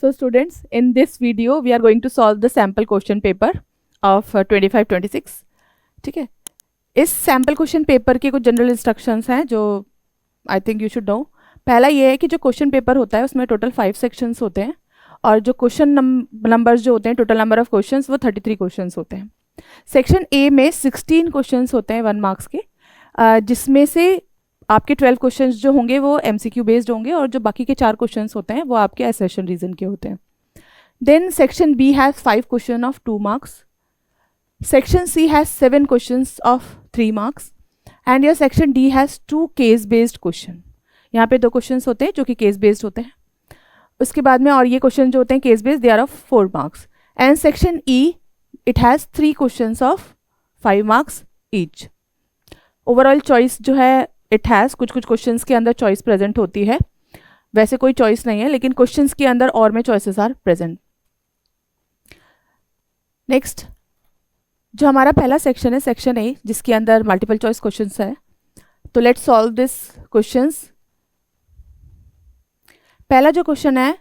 So students, in this video we are going to solve the sample question paper of 25-26. ठीक है, इस sample question paper के कुछ general instructions हैं जो I think you should know. पहला ये है कि जो क्वेश्चन पेपर होता है उसमें टोटल 5 सेक्शंस होते हैं और जो क्वेश्चन नंबर्स जो होते हैं, टोटल नंबर ऑफ क्वेश्चंस वो 33 क्वेश्चंस होते हैं. सेक्शन ए में 16 क्वेश्चंस होते हैं 1 मार्क्स के, जिसमें से आपके 12 क्वेश्चंस जो होंगे वो एमसीक्यू बेस्ड होंगे और जो बाकी के 4 क्वेश्चंस होते हैं वो आपके असर्शन रीजन के होते हैं. Then section B has 5 question of 2 marks. Section C has 7 questions of 3 marks and your section D has 2 case based question. यहाँ पे 2 questions होते हैं जो कि case based होते हैं. उसके बाद में और ये question जो होते हैं case based, they are of 4 marks. And section E, it has 3 questions of 5 marks each. Overall choice जो है it has, कुछ questions के अंदर choice present होती है. वैसे कोई choice नहीं है लेकिन questions के अंदर और में choices are present. Next, जो हमारा पहला सेक्शन है सेक्शन ए, जिसके अंदर मल्टीपल चॉइस क्वेश्चंस है. तो लेट्स सॉल्व दिस क्वेश्चंस. पहला जो क्वेश्चन है,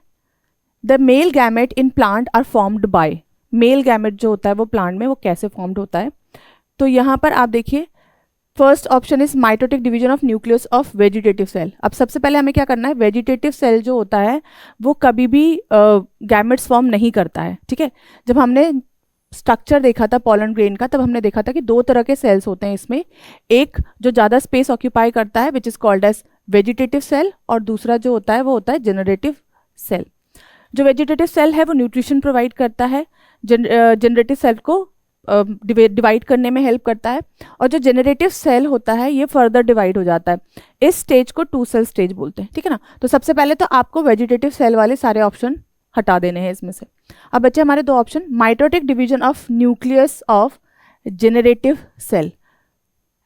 the male gamete in plant are formed by. Male gamete जो होता है वो प्लांट में वो कैसे फॉर्म्ड होता है. तो यहाँ पर आप देखिए, first option is mitotic division of nucleus of vegetative cell. अब सबसे पहले हमें क्या करना है, वेजिटेटिव सेल जो होता है वो कभी भी गैमेट्स फॉर्म नहीं करता है. ठीक है, जब हमने स्ट्रक्चर देखा था पॉलन ग्रेन का तब हमने देखा था कि 2 तरह के सेल्स होते हैं इसमें. एक जो ज़्यादा स्पेस ऑक्यूपाई करता है which is called as vegetative cell, और दूसरा जो होता है वो होता है जनरेटिव सेल. जो वेजिटेटिव सेल है वो न्यूट्रिशन प्रोवाइड करता है, जनरेटिव सेल को डिवाइड करने में हेल्प करता है, और जो जनरेटिव सेल होता है ये फर्दर डिवाइड हो जाता है. इस स्टेज को 2 सेल स्टेज बोलते हैं. ठीक है ना. तो सबसे पहले तो आपको वेजिटेटिव सेल वाले सारे ऑप्शन हटा देने हैं इसमें से. अब बच्चे हमारे 2 option, mitotic division of nucleus of generative cell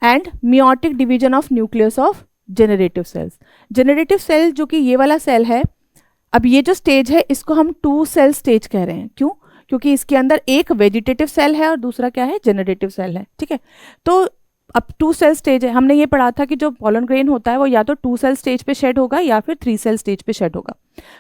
and meiotic division of nucleus of generative cells. Generative cell जो कि ये वाला सेल है, अब ये जो स्टेज है इसको हम 2 सेल स्टेज कह रहे हैं. क्यों? क्योंकि इसके अंदर एक वेजिटेटिव सेल है और दूसरा क्या है, जेनरेटिव सेल है. ठीक है, तो अब 2 सेल स्टेज है. हमने ये पढ़ा था कि जो पॉलन ग्रेन होता है वो या तो 2 सेल स्टेज पे शेड होगा या फिर 3 सेल स्टेज पे शेड होगा.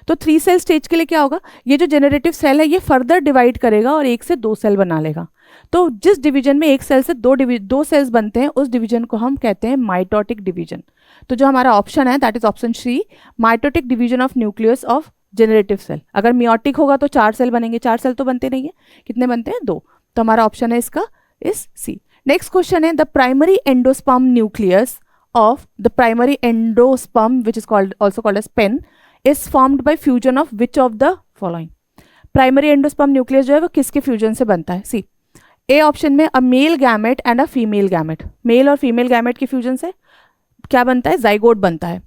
तो 3 सेल स्टेज के लिए क्या होगा, ये जो जेनरेटिव सेल है ये फर्दर डिवाइड करेगा और 1 से 2 सेल बना लेगा. तो जिस डिवीजन में 1 सेल से 2 सेल्स बनते हैं उस डिवीजन को हम कहते हैं माइटोटिक डिवीजन. तो जो हमारा ऑप्शन है that is option C, mitotic division of nucleus of generative cell. अगर मियोटिक होगा तो 4 सेल बनेंगे, 4 सेल तो बनते नहीं है, कितने बनते हैं, 2. तो हमारा ऑप्शन है इसका इज सी. नेक्स्ट क्वेश्चन है, the primary endosperm nucleus of the primary endosperm which is called also called as PEN is formed by fusion of which of the following. Primary endosperm nucleus जो है वो किसके fusion से बनता है. सी, A option में a male gamete and a female gamete. Male और female gamete के फ्यूजन से क्या बनता है, जाइगोट बनता है.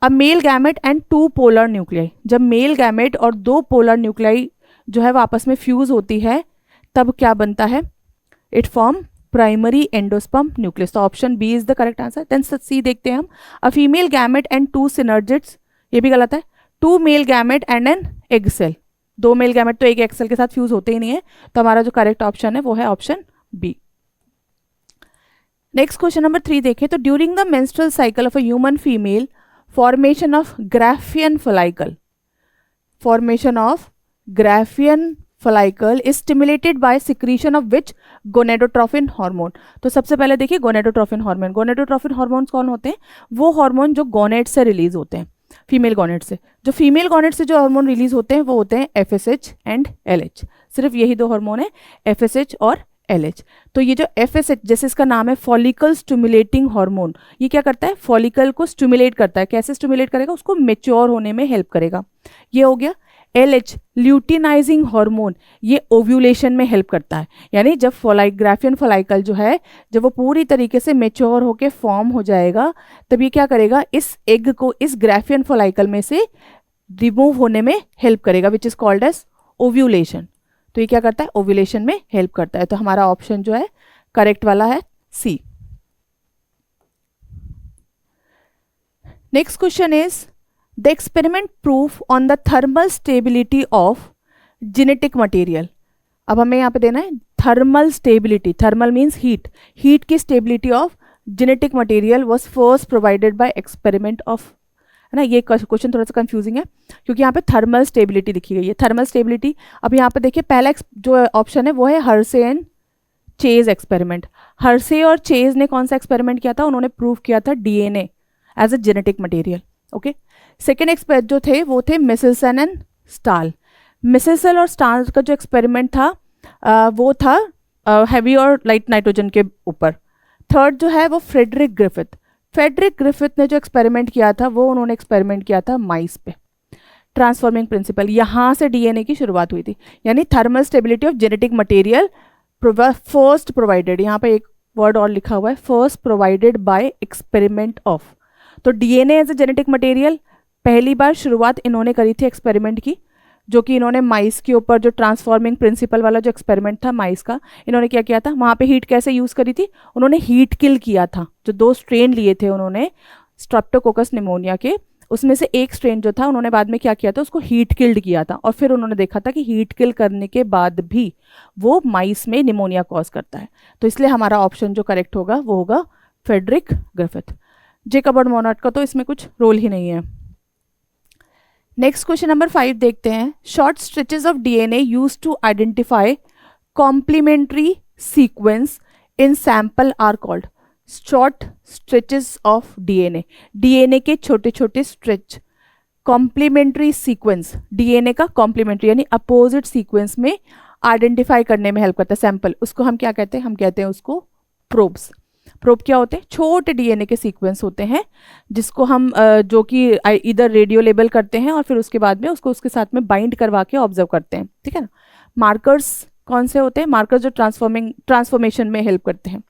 A male gamete and 2 polar nuclei. जब मेल गैमेट और 2 पोलर न्यूक्लियाई जो है वो आपस में फ्यूज होती है तब क्या बनता है, it form primary endosperm nucleus. तो option B is the correct answer. Then C देखते हैं हम, a female gamete and 2 synergids, ये भी गलत है. 2 male gamete and an egg cell. 2 male gamete तो एक एग सेल के साथ फ्यूज होते ही नहीं है. तो हमारा जो करेक्ट ऑप्शन है वो है option B. Next question number 3 देखें. तो during the menstrual cycle of a human female, formation of Graafian follicle, formation of Graafian follicle is stimulated by secretion of which gonadotrophin hormone. तो सबसे पहले देखिए gonadotrophin hormone. Gonadotrophin hormones कौन होते हैं, वो हार्मोन जो गोनेड से रिलीज होते हैं, फीमेल गोनेड से. जो फीमेल गोनेड से जो हार्मोन रिलीज होते हैं वो होते हैं FSH एंड LH. सिर्फ यही 2 हार्मोन है, FSH और LH. तो ये जो FSH, जैसे इसका नाम है फॉलिकल स्टिमुलेटिंग हार्मोन, ये क्या करता है, फॉलिकल को स्टिमुलेट करता है. कैसे स्टिमुलेट करेगा, उसको मेच्योर होने में हेल्प करेगा. ये हो गया. LH ल्यूटिनाइजिंग हार्मोन, ये ओव्यूलेशन में हेल्प करता है. यानी जब ग्राफियन फॉलिकल जो है जब वो पूरी तरीके से मेच्योर होके फॉर्म हो जाएगा तब ये क्या करेगा, इस एग को इस ग्राफियन फॉलिकल में से रिमूव होने में हेल्प करेगा which is called as ovulation. तो ये क्या करता है, ओव्यूलेशन में हेल्प करता है. तो हमारा ऑप्शन जो है करेक्ट वाला है C. Next question is, the experiment proof on the thermal stability of genetic material. अब हमें यहाँ पे देना है thermal stability. Thermal means heat. Heat की stability of genetic material was first provided by experiment of है ना। ये क्वेश्चन थोड़ा सा कंफ्यूजिंग है क्योंकि यहाँ पे थर्मल स्टेबिलिटी लिखी गई है। थर्मल स्टेबिलिटी, अब यहाँ पे देखिए पहला जो ऑप्शन है वो है Hershey and chase experiment. Hershey और चेज ने कौन सा एक्सपेरिमेंट किया था, उन्होंने प्रूव किया था DNA as a genetic material. Okay, second experiment जो थे वो थे मिसेल्सन एंड स्टाल। मिसेल्सन और स्टाल का जो एक्सपेरिमेंट था वो था हैवी और लाइट नाइट्रोजन के ऊपर। थर्ड जो है वो फ्रेडरिक ग्रिफिथ। फ्रेडरिक ग्रिफिथ ने जो एक्सपेरिमेंट किया था वो उन्होंने एक्सपेरिमेंट किया था माइस पे। ट्रांसफॉर्मिंग प्रिंसिपल, यहाँ से डीएनए की शुरुआत हुई थी। यानी thermal stability of genetic material first provided, यहाँ पे एक वर्ड और लिखा हुआ है, first provided by experiment of. तो DNA as a genetic material पहली बार शुरुआत इन्होंने करी थी एक्सपेरिमेंट की, जो कि इन्होंने माइस के ऊपर जो ट्रांसफॉर्मिंग प्रिंसिपल वाला जो एक्सपेरिमेंट था माइस का, इन्होंने क्या किया था, वहाँ पे हीट कैसे यूज़ करी थी, उन्होंने हीट किल किया था। जो 2 स्ट्रेन लिए थे उन्होंने स्ट्रेप्टोकोकस निमोनिया के, उसमें से एक स्ट्रेन जो था उन्होंने बाद में क्या किया था, उसको हीट किल्ड किया था। और फिर उन्होंने देखा था कि हीट किल करने के बाद भी वो माइस में निमोनिया कॉज करता है। तो इसलिए हमारा ऑप्शन जो करेक्ट होगा वो होगा फ्रेडरिक ग्रिफिथ। जेकब और मोनार्ड का तो इसमें कुछ रोल ही नहीं है। नेक्स्ट क्वेश्चन नंबर 5 देखते हैं। Short stretches of DNA used to identify complementary sequence in sample are called. Short stretches of DNA, DNA के छोटे छोटे स्ट्रेच कॉम्प्लीमेंट्री सीक्वेंस, डीएनए का कॉम्प्लीमेंट्री यानी अपोजिट सीक्वेंस में आइडेंटिफाई करने में हेल्प करता है सैंपल, उसको हम क्या कहते हैं, हम कहते हैं उसको प्रोब्स। प्रोब क्या होते हैं, छोटे डीएनए के सीक्वेंस होते हैं जिसको हम जो कि इधर रेडियो लेबल करते हैं और फिर उसके बाद में उसको उसके साथ में बाइंड करवा के ऑब्जर्व करते हैं, ठीक है ना। मार्कर्स कौन से होते हैं, मार्कर्स जो ट्रांसफॉर्मेशन में हेल्प करते हैं।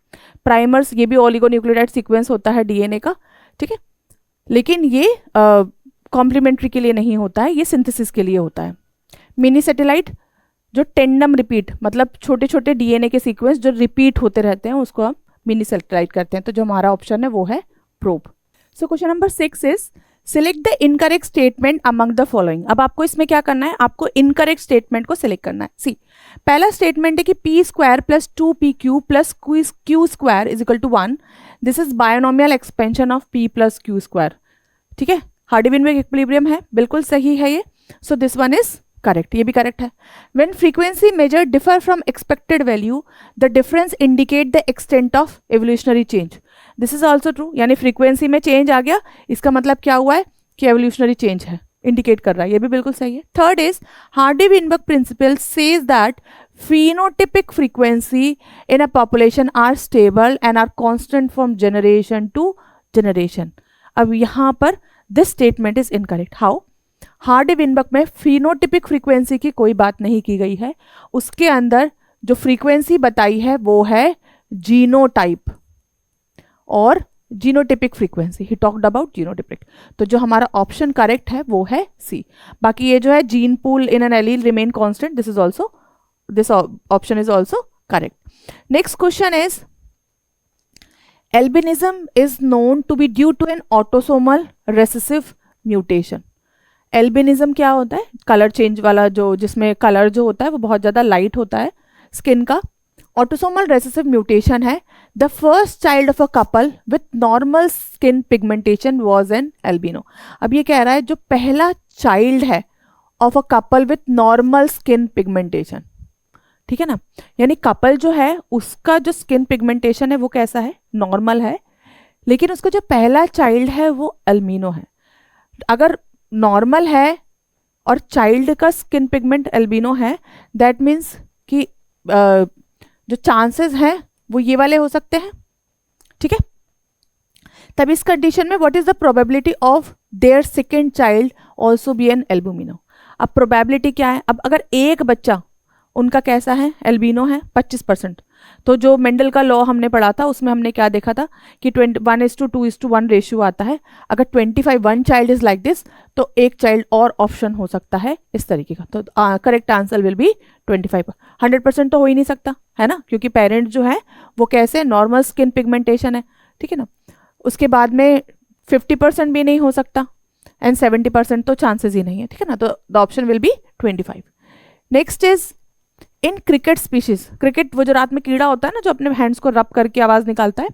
प्राइमर्स, ये भी ओलिगोन्यूक्लियोटाइड सीक्वेंस होता है डीएनए का, ठीक है, लेकिन ये कॉम्प्लीमेंट्री के लिए नहीं होता है, ये सिंथेसिस के लिए होता है। मिनी सैटेलाइट जो टेंडम रिपीट, मतलब छोटे छोटे डीएनए के सीक्वेंस जो रिपीट होते रहते हैं उसको हम मिनी सैटेलाइट करते हैं। तो जो हमारा ऑप्शन है वो है probe. So question number 6 is select the incorrect statement among the following. अब आपको इसमें क्या करना है, आपको इनकरेक्ट स्टेटमेंट को सिलेक्ट करना है। सी, पहला स्टेटमेंट है कि P square plus 2pq plus Q square is equal to 1। This is binomial expansion of p plus Q square, ठीक है। हार्डी-विनबर्ग इक्विलिब्रियम है, बिल्कुल सही है ये। So this one is correct, ये भी करेक्ट है। When frequency measure differ from expected value, the difference indicate the extent of evolutionary change. This is also true, यानी फ्रीक्वेंसी में चेंज आ गया, इसका मतलब क्या हुआ है कि एवोल्यूशनरी चेंज है, इंडिकेट कर रहा है, ये भी बिल्कुल सही है। Third is Hardy Weinberg principle says that phenotypic frequency in a population are stable and are constant from generation to generation. अब यहाँ पर this statement is incorrect. How? Hardy-Weinberg में फिनोटिपिक फ्रीक्वेंसी की कोई बात नहीं की गई है, उसके अंदर जो फ्रीक्वेंसी बताई है वो है जीनोटाइप और genotypic frequency, he talked about genotypic. तो जो हमारा ऑप्शन करेक्ट है वो है सी। बाकी ये जो है gene pool in an allele remain constant, this option is also correct. Next question is albinism is known to be due to an autosomal recessive mutation. Albinism क्या होता है, कलर चेंज वाला, जो जिसमें कलर जो होता है वो बहुत ज़्यादा लाइट होता है स्किन का, ऑटोसोमल रेसेसिव म्यूटेशन है। The first child of a couple with normal skin pigmentation was an albino. अब ये कह रहा है जो पहला चाइल्ड है of a couple with normal skin pigmentation, ठीक है ना, यानी कपल जो है उसका जो स्किन पिगमेंटेशन है वो कैसा है, नॉर्मल है, लेकिन उसका जो पहला चाइल्ड है वो एल्बिनो है। अगर नॉर्मल है और चाइल्ड का स्किन पिगमेंट एल्बिनो है, दैट मीन्स कि जो चांसेस हैं वो ये वाले हो सकते हैं, ठीक है। तब इस कंडीशन में what is the probability of their second child also be an albino. अब प्रोबेबिलिटी क्या है, अब अगर एक बच्चा उनका कैसा है, एल्बिनो है 25%, तो जो मेंडल का लॉ हमने पढ़ा था उसमें हमने क्या देखा था कि 1:2:1 रेशियो आता है। अगर 25 one child is like this तो एक चाइल्ड और ऑप्शन हो सकता है इस तरीके का। तो करेक्ट आंसर विल बी 25। 100% तो हो ही नहीं सकता है ना, क्योंकि पेरेंट जो है वो कैसे नॉर्मल स्किन पिगमेंटेशन है, ठीक है ना। उसके बाद में 50% भी नहीं हो सकता एंड 70% तो चांसेस ही नहीं है, ठीक है ना। तो the option will be 25। Next is in cricket species, cricket वो जो रात में कीड़ा होता है ना जो अपने हैंड्स को रब करके आवाज निकालता है,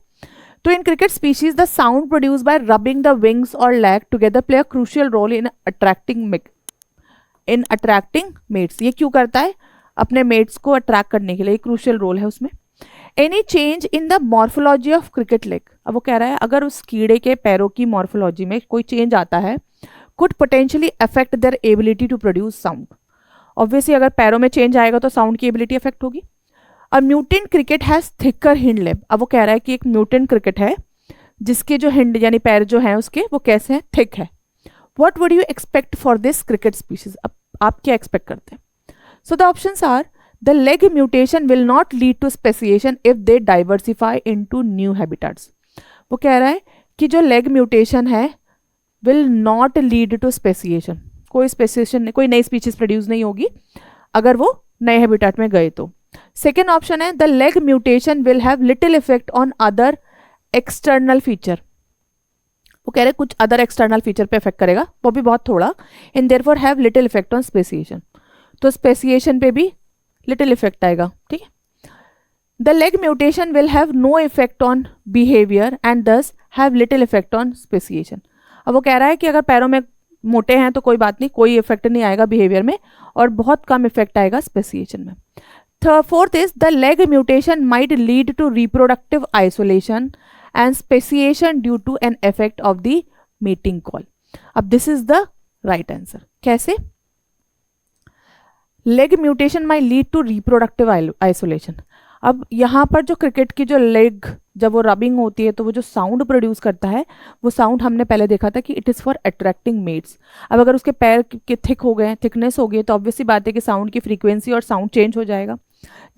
तो in cricket species the sound produce by rubbing the wings और leg together play a crucial role in attracting mates. ये क्यों करता है? अपने मेट्स को अट्रैक्ट करने के लिए, क्रूशियल रोल है उसमें। Any change in the morphology of cricket leg, अब वो कह रहा है अगर उस कीड़े के पैरों की मॉर्फोलॉजी में कोई चेंज आता है, could potentially affect their ability to produce sound. Obviously अगर पैरों में चेंज आएगा तो साउंड की एबिलिटी अफेक्ट होगी। और mutant cricket has thicker hind leg, अब वो कह रहा है कि एक म्यूटेंट क्रिकेट है जिसके जो हिंड यानी पैर जो हैं उसके वो कैसे हैं? थिक है। What would you expect for this cricket species, अब आप क्या एक्सपेक्ट करते हैं? So the options are the leg mutation will not lead to speciation if they diversify into new habitats. वो कह रहा है कि जो लेग म्यूटेशन है will not lead to speciation, कोई स्पेसिएशन, कोई नई स्पीशीज प्रोड्यूस नहीं होगी अगर वो नए हैबिटेट में गए तो। सेकेंड ऑप्शन है the leg mutation will have little effect on other external feature. वो कह रहे हैं कुछ अदर एक्सटर्नल फीचर पे इफेक्ट करेगा, वो भी बहुत थोड़ा। In therefore have little effect on speciation, तो स्पेसिएशन पे भी लिटिल इफेक्ट आएगा, ठीक है। The leg mutation will have no effect on behaviour and thus have little effect on speciation. अब वो कह रहा है कि अगर पैरों में मोटे हैं तो कोई बात नहीं, कोई इफेक्ट नहीं आएगा बिहेवियर में और बहुत कम इफेक्ट आएगा स्पेसिएशन में। Fourth is the leg mutation might lead to reproductive isolation and speciation due to an effect of the meeting call. अब this is the right answer. कैसे? Leg mutation might lead to reproductive isolation. अब यहाँ पर जो cricket की जो leg जब वो रबिंग होती है तो वो जो साउंड प्रोड्यूस करता है वो साउंड हमने पहले देखा था कि it is for attracting mates. अब अगर उसके पैर के थिक हो गए, थिकनेस हो गई, तो ऑब्वियसली बात है कि साउंड की फ्रीक्वेंसी और साउंड चेंज हो जाएगा।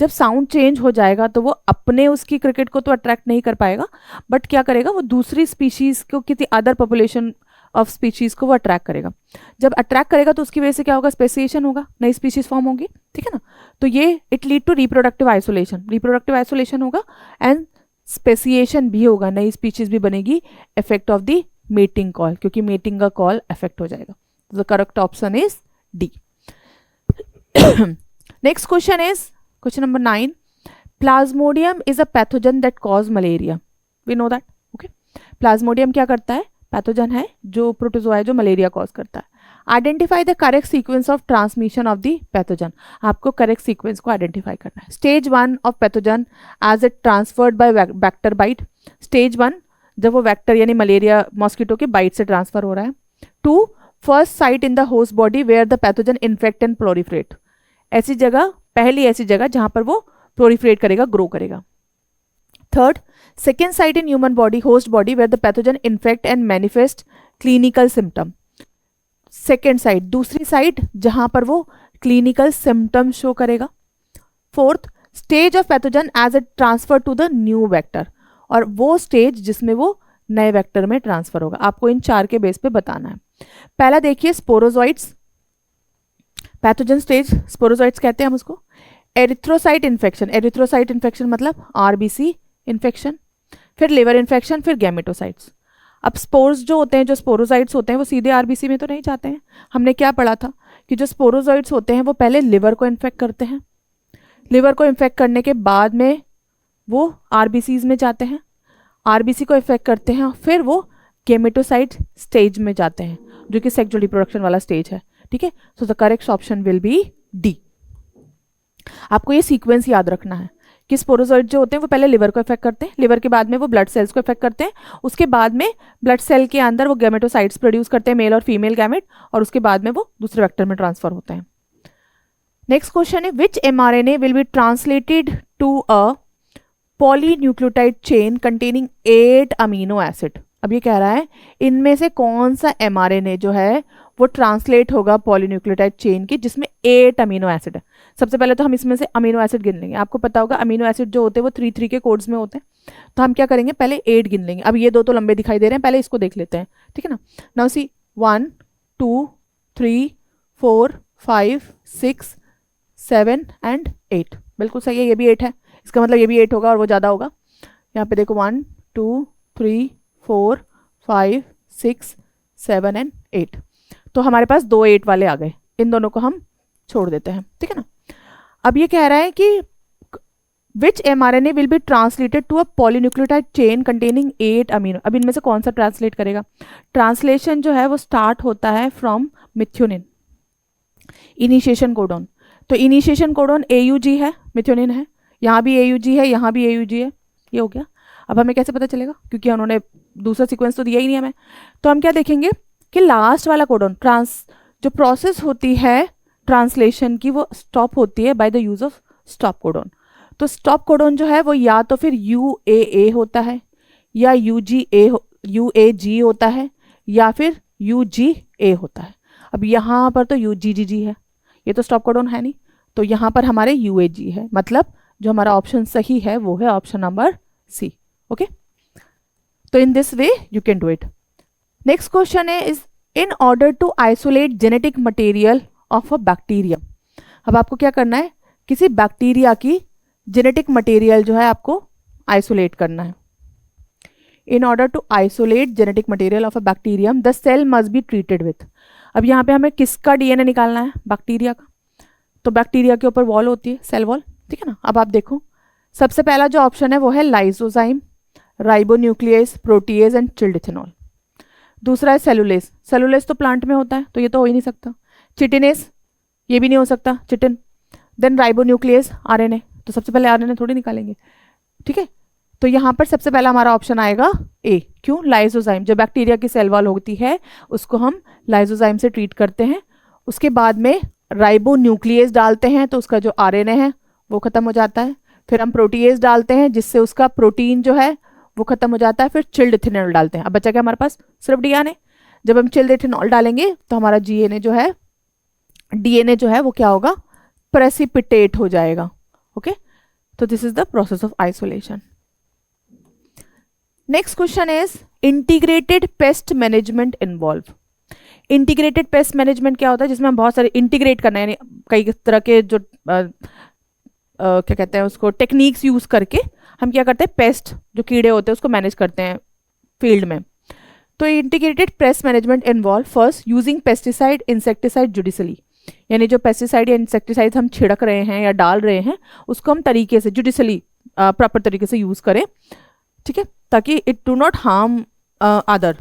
जब साउंड चेंज हो जाएगा तो वो अपने उसकी क्रिकेट को तो अट्रैक्ट नहीं कर पाएगा, बट क्या करेगा वो दूसरी स्पीशीज़ को, किसी अदर पॉपुलेशन ऑफ स्पीशीज़ को वो अट्रैक्ट करेगा। जब अट्रैक्ट करेगा तो उसकी वजह से क्या होगा? स्पेसिएशन होगा, नई स्पीशीज़ फॉर्म होगी, ठीक है ना। तो ये it lead to reproductive isolation, reproductive isolation होगा एंड स्पेसिएशन भी होगा, नई स्पीशीज़ भी बनेगी, effect of the mating call, क्योंकि मेटिंग का कॉल इफेक्ट हो जाएगा। The correct option is D. Next question is question number 9. Plasmodium is a pathogen that cause malaria. We know that. Okay, plasmodium क्या करता है? Pathogen है जो protozoa है जो मलेरिया कॉज करता है. Identify the correct sequence of transmission of the pathogen. आपको करेक्ट सीक्वेंस को आइडेंटिफाई करना है. Stage 1 of pathogen as it transferred by vector bite. Stage 1 जब वो वेक्टर यानी मलेरिया मॉस्किटो के बाइट से ट्रांसफर हो रहा है. 2 first site in the host body where the pathogen infect and proliferate. ऐसी जगह, पहली ऐसी जगह जहां पर वो प्लोरिफरेट करेगा, ग्रो करेगा. 3rd, second site in human body, host body, where the pathogen infect and manifest clinical symptom. Second site, दूसरी साइट जहां पर वो क्लिनिकल सिम्टम शो करेगा. 4th, stage of pathogen as it transfer to the new vector. और वो stage जिसमें वो नए वेक्टर में ट्रांसफर होगा. आपको इन 4 के बेस पे बताना है. पहला देखिए स्पोरोजोइट्स. पैथोजन स्टेज स्पोरोजोइट्स कहते हैं हम उसको. Erythrocyte infection. एरिथ्रोसाइट इन्फेक्शन मतलब आरबीसी इन्फेक्शन. फिर लिवर इन्फेक्शन, फिर गैमेटोसाइट्स. अब स्पोर्स जो होते हैं, जो स्पोरोसाइट्स होते हैं, वो सीधे आरबीसी में तो नहीं जाते हैं. हमने क्या पढ़ा था कि जो स्पोरोजोइट्स होते हैं वो पहले लिवर को इन्फेक्ट करते हैं. लिवर को इन्फेक्ट करने के बाद में वो आरबीसीज में जाते हैं. आरबीसी को इन्फेक्ट करते हैं, फिर वो गैमेटोसाइट स्टेज में जाते हैं जो कि सेक्सुअल रिप्रोडक्शन वाला स्टेज है. ठीक है, so the correct option will be D. आपको ये सीक्वेंस याद रखना है कि स्पोरोजोइड जो होते हैं वो पहले लिवर को इफेक्ट करते हैं, लिवर के बाद में वो ब्लड सेल्स को इफेक्ट करते हैं, उसके बाद में ब्लड सेल के अंदर वो गैमेटोसाइट्स प्रोड्यूस करते हैं, मेल और फीमेल गैमेट, और उसके बाद में वो दूसरे वेक्टर में ट्रांसफर होते हैं. नेक्स्ट क्वेश्चन है which mRNA will be translated to a polynucleotide chain containing 8 amino acid. अब ये कह रहा है इनमें से कौन सा mRNA जो है वो ट्रांसलेट होगा पॉलीन्यूक्लियोटाइड चेन की जिसमें 8 अमीनो एसिड है. सबसे पहले तो हम इसमें से अमीनो एसिड गिन लेंगे. आपको पता होगा अमीनो एसिड जो होते हैं वो 3-3 के कोड्स में होते हैं, तो हम क्या करेंगे पहले 8 गिन लेंगे. अब ये दो तो लंबे दिखाई दे रहे हैं, पहले इसको देख लेते हैं. ठीक है ना. Now see 1 2 3 4 5 6 7 and 8. बिल्कुल सही है, ये भी 8 है, इसका मतलब ये भी 8 होगा और वो ज़्यादा होगा. यहाँ पे देखो 1 2 3 4 5 6 7 एंड 8. तो हमारे पास 2 8 वाले आ गए, इन दोनों को हम छोड़ देते हैं. ठीक है ना. अब ये कह रहा है कि which mRNA will be translated to a polynucleotide chain containing 8 amino. अब इनमें से कौन सा ट्रांसलेट करेगा? ट्रांसलेशन जो है वो स्टार्ट होता है फ्रॉम मिथ्योनिन, इनिशिएशन कोडोन। तो इनिशिएशन कोडोन AUG है, मिथ्योनिन है, यहाँ भी AUG है, यहाँ भी AUG है, ये हो गया। अब हमें कैसे पता चलेगा? क्योंकि उन्होंने दूसरा सीक्वेंस तो दिया ही नहीं हमें। तो हम क्या देखेंगे कि लास्ट वाला कोडोन जो प्रोसेस होती है ट्रांसलेशन की वो स्टॉप होती है by the use of stop codon. तो स्टॉप कोडोन जो है वो या तो फिर UAA होता है या UAG होता है या फिर UGA होता है। अब यहाँ पर तो UGGG है, ये तो स्टॉप कोडोन है नहीं, तो यहाँ पर हमारे UAG है, मतलब जो हमारा ऑप्शन सही है वो है ऑप्शन नंबर C। ओके, तो in this way you can do it. Next question है is in order to isolate genetic material of a bacteria. अब आपको क्या करना है? किसी बैक्टीरिया की जेनेटिक मटेरियल जो है आपको आइसोलेट करना है। In order to isolate genetic material of a bacterium the cell must be treated with. अब यहाँ पे हमें किसका DNA निकालना है? बैक्टीरिया का। तो बैक्टीरिया के ऊपर वॉल होती है, सेल वॉल, ठीक है ना। अब आप देखो, सबसे पहला जो ऑप्शन है वो है lysozyme, ribonuclease, protease and chilled ethanol. दूसरा है सेलुलेस। सेलुलेस तो प्लांट में होता है, तो ये तो हो ही नहीं सकता। चिटिनेस, ये भी नहीं हो सकता, चिटिन। देन राइबोन्यूक्लियस, RNA, तो सबसे पहले RNA थोड़ी निकालेंगे, ठीक है। तो यहाँ पर सबसे पहला हमारा ऑप्शन आएगा A। क्यों? लाइसोजाइम, जो बैक्टीरिया की सेल वॉल होती है उसको हम लाइसोजाइम से ट्रीट करते हैं। उसके बाद में राइबोन्यूक्लियस डालते हैं तो उसका जो RNA है वो खत्म हो जाता है। फिर हम प्रोटीएज डालते हैं जिससे उसका प्रोटीन जो है वो खत्म हो जाता है। फिर चिल्ड इथेनॉल डालते हैं। अब बचा क्या हमारे पास? सिर्फ DNA। जब हम चिल्ड इथेनॉल डालेंगे तो हमारा DNA जो है वो क्या होगा? प्रेसिपिटेट हो जाएगा। ओके, तो this is the process of isolation. Next question is integrated pest management involve. Integrated pest management क्या होता है? जिसमें हम बहुत सारे इंटीग्रेट करना है, यानी कई तरह के जो क्या कहते हैं उसको, टेक्निक्स यूज करके हम क्या करते हैं? पेस्ट, जो कीड़े होते हैं उसको मैनेज करते हैं फील्ड में। तो integrated pest management involve first using pesticide, insecticide judicially, यानी जो पेस्टिसाइड या इंसेक्टिसाइड हम छिड़क रहे हैं या डाल रहे हैं उसको हम तरीके से जुडिशली प्रॉपर तरीके से यूज करें, ठीक है, ताकि it do not harm other.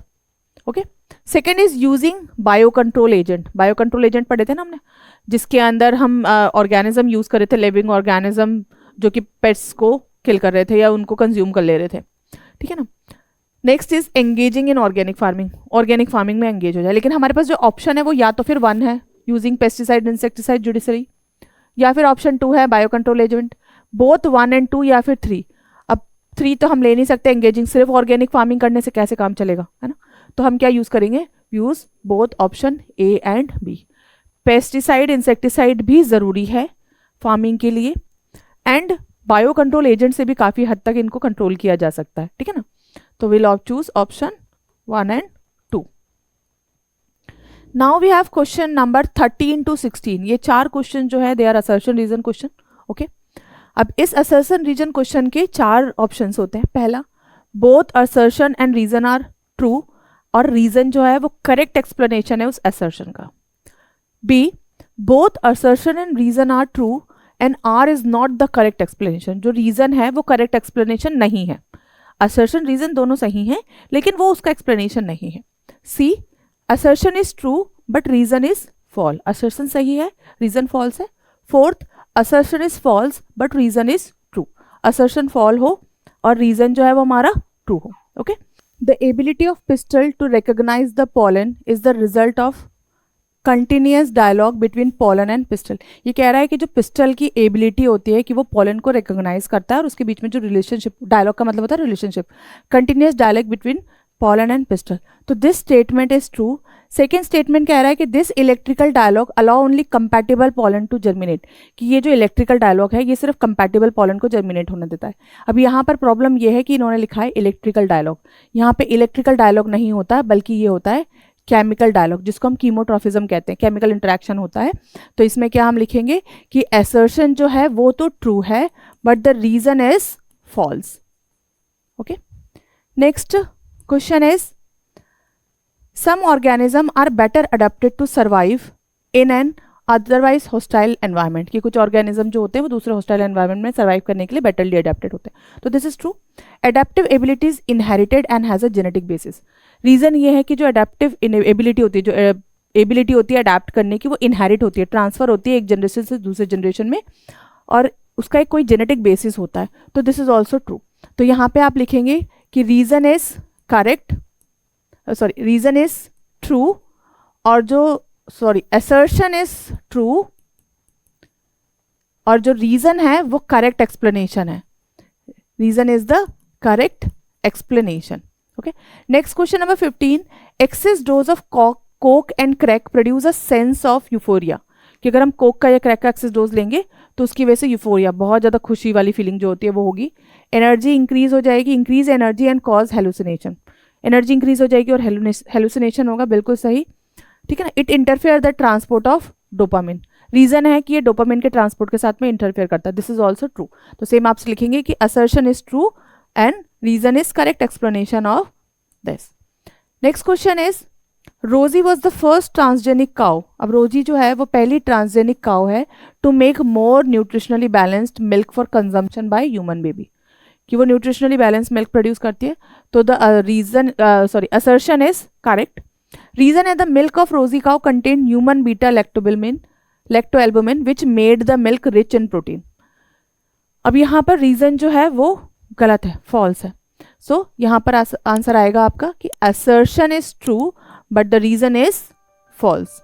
Okay, second is using bio control agent. Bio control agent पढ़े थे ना हमने, जिसके अंदर हम ऑर्गेनिज्म यूज कर रहे थे, लिविंग ऑर्गेनिज्म जो कि पेट्स को किल कर रहे थे या उनको कंज्यूम कर ले रहे थे, ठीक है ना। Next is engaging in organic farming. Organic farming में एंगेज हो जाए, लेकिन हमारे पास जो ऑप्शन है वो या तो फिर 1 है यूजिंग पेस्टिसाइड इंसेक्टिसाइड जुडिशली, या फिर ऑप्शन 2 है bio control agent. Both 1 and 2 या फिर 3। अब 3 तो हम ले नहीं सकते, एंगेजिंग सिर्फ ऑर्गेनिक फार्मिंग करने से कैसे काम चलेगा, है ना। तो हम क्या यूज करेंगे? Use both option A and B। Pesticide insecticide भी ज़रूरी है फार्मिंग के लिए, एंड बायो कंट्रोल एजेंट से भी काफ़ी हद तक इनको कंट्रोल किया जा सकता है, ठीक है ना। तो will of choose option 1 and 2। Now we have question number 13 to 16। ये 4 क्वेश्चन जो है they are assertion reason question. Okay, अब इस असर्शन रीजन क्वेश्चन के 4 ऑप्शंस होते हैं। पहला, both assertion and reason are true, और रीजन जो है वो करेक्ट एक्सप्लेनेशन है उस असर्शन का। B, both assertion and reason are true and R is not the correct explanation. जो रीजन है वो करेक्ट एक्सप्लेनेशन नहीं है। असर्शन रीजन दोनों सही हैं लेकिन वो उसका एक्सप्लेनेशन नहीं है। C, assertion is true but reason is false. Assertion सही है, रीजन फॉल्स है। Fourth, assertion is false but reason is true. Assertion fall हो और रीजन जो है वो हमारा ट्रू हो। Okay, the ability of pistil to recognise the pollen is the result of continuous dialogue between pollen and pistil. ये कह रहा है कि जो पिस्टल की एबिलिटी होती है कि वो पॉलन को रिकॉग्नाइज करता है और उसके बीच में जो रिलेशनशिप, डायलॉग का मतलब होता है relationship, continuous dialogue between pollen and pistil. तो this statement is true. Second statement कह रहा है कि this electrical dialogue allow only compatible pollen to germinate, कि ये जो इलेक्ट्रिकल डायलॉग है ये सिर्फ कंपैटिबल पॉलन को जर्मिनेट होने देता है। अब यहाँ पर प्रॉब्लम ये है कि इन्होंने लिखा है इलेक्ट्रिकल डायलॉग, यहाँ पे इलेक्ट्रिकल डायलॉग नहीं होता बल्कि ये होता है केमिकल डायलॉग, जिसको हम कीमोट्रॉफिज्म कहते हैं, केमिकल इंटरेक्शन होता है। तो इसमें क्या हम लिखेंगे कि असर्शन जो है वो तो ट्रू है but the reason is false. Okay, next question is some organisms are better adapted to survive in an otherwise hostile environment, कि कुछ ऑर्गेनिज्म जो होते हैं वो दूसरे हॉस्टाइल एनवायरनमेंट में सर्वाइव करने के लिए बेटरली अडेप्टेड होते हैं, तो this is true. Adaptive abilities inherited and has a genetic basis. Reason ये है कि जो एडेप्टिव एबिलिटी होती है, जो एबिलिटी होती है अडेप्ट करने की, वो इनहेरिट होती है, ट्रांसफर होती है एक जनरेशन से दूसरे जनरेशन में, और उसका एक कोई जेनेटिक बेसिस होता है, तो दिस इज ऑल्सो ट्रू। तो यहाँ पे आप लिखेंगे कि reason is correct, sorry reason is true, और जो असर्शन इज ट्रू, और जो रीजन है वो करेक्ट एक्सप्लेनेशन है, reason is the correct explanation. Okay, next question number 15, excess dose of coke and crack produce a sense of euphoria, कि अगर हम कोक का या क्रैक का एक्सेस डोज लेंगे तो उसकी वजह से यूफोरिया, बहुत ज़्यादा खुशी वाली फीलिंग जो होती है वो होगी। एनर्जी इंक्रीज हो जाएगी, increase energy and cause hallucination, energy increase हो जाएगी और हेलुसिनेशन होगा, बिल्कुल सही, ठीक है ना। It interfere the transport of dopamine, reason है कि ये डोपामिन के ट्रांसपोर्ट के साथ में इंटरफेयर करता है, दिस इज ऑल्सो ट्रू। तो सेम आप लिखेंगे कि assertion is true and reason is correct explanation of this. Next question is Rosie was the first transgenic cow, अब रोजी जो है वो पहली ट्रांसजेनिक काउ है to make more nutritionally balanced milk for consumption by human baby, कि वो nutritionally balance milk produce करती है, तो the reason assertion is correct. Reason है the milk of Rosie cow contain human beta lactoalbumin which made the milk rich in protein. अब यहाँ पर reason जो है वो गलत है, फॉल्स है, सो यहाँ पर आंसर आएगा आपका कि assertion is true but the reason is false.